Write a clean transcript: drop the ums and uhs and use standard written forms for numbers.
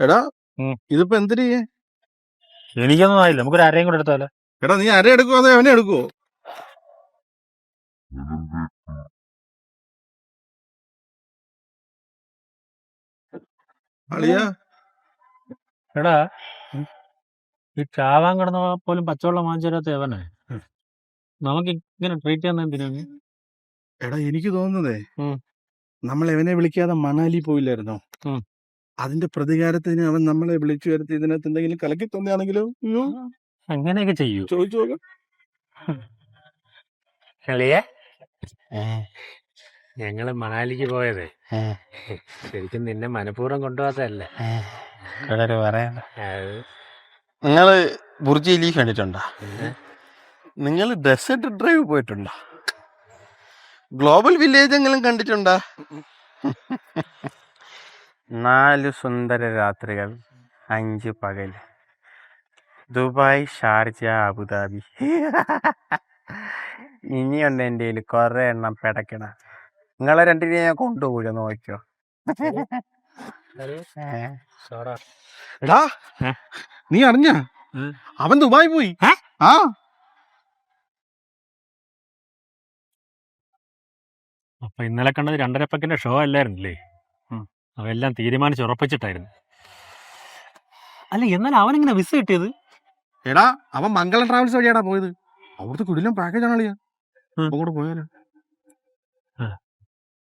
എടാ ഉം. ഇതിപ്പോ എന്തിനു ചെയ്യേ? എനിക്കൊന്നും ആയില്ല, നമുക്കൊരു അരയും കൂടെ എടുത്താലോ? എടാ നീ അര എടുക്കുവോ അതോ അവനെ എടുക്കുവോ? അളിയാ എടാ, ഈ ചാവാൻ കിടന്ന പോലും പച്ചവെള്ളം വാങ്ങിച്ചു തരാത്ത എവനെ നമുക്ക് ഇങ്ങനെ ട്രീറ്റ് ചെയ്യുന്ന എന്തിനാണ്? എടാ എനിക്ക് തോന്നുന്നതേ ഉം. നമ്മൾ എവനെ വിളിക്കാതെ മണാലി പോയില്ലായിരുന്നോ? ഉം. അതിന്റെ പ്രതികാരത്തിന് അവൻ നമ്മളെ വിളിച്ചു വരുത്തി ഇതിനകത്ത് എന്തെങ്കിലും കലക്കി തന്നെയാണെങ്കിലോ? അയ്യോ അങ്ങനെയൊക്കെ ചെയ്യൂ? ചോദിച്ചു നോക്കാം. അളിയേ, ഞങ്ങള് മണാലിക്ക് പോയതേ ശരിക്കും നിന്നെ മനഃപൂർവ്വം കൊണ്ടുപോകാത്തല്ലേ. നിങ്ങള് ബുർജ് ഖലീഫ കണ്ടിട്ടുണ്ടോ? നിങ്ങൾ ഡെസേർട്ട് ഡ്രൈവ് പോയിട്ടുണ്ടോ? ഗ്ലോബൽ വില്ലേജ് എങ്കിലും കണ്ടിട്ടുണ്ടോ? 4 സുന്ദര രാത്രികൾ 5 പകൽ, ദുബായ്, ഷാർജ, അബുദാബി. ഇനിയുണ്ട് എൻ്റെ കയ്യിൽ കുറെ എണ്ണം പിടയ്ക്കണ. നിങ്ങളെ രണ്ടിനെ ഞാൻ കൊണ്ടുപോകുക, നോക്കിയോ. എടാ നീ അറിഞ്ഞ അവൻ ദുബായി പോയി? ആ അപ്പൊ ഇന്നലെ കണ്ടത് 2:30 ഷോ അല്ലായിരുന്നില്ലേ? അതെല്ലാം തീരുമാനിച്ച് ഉറപ്പിച്ചിട്ടായിരുന്നു. അല്ല, എന്നാലും അവനെങ്ങനെ വിസ കിട്ടിയത്? എടാ അവൻ മംഗളം ട്രാവൽസ് വഴിയാടാ പോയത്. അവിടുത്തെ കുടിലും പാക്കേജ് ആണ് അളിയാ. അങ്ങോട്ട് പോയാലോ?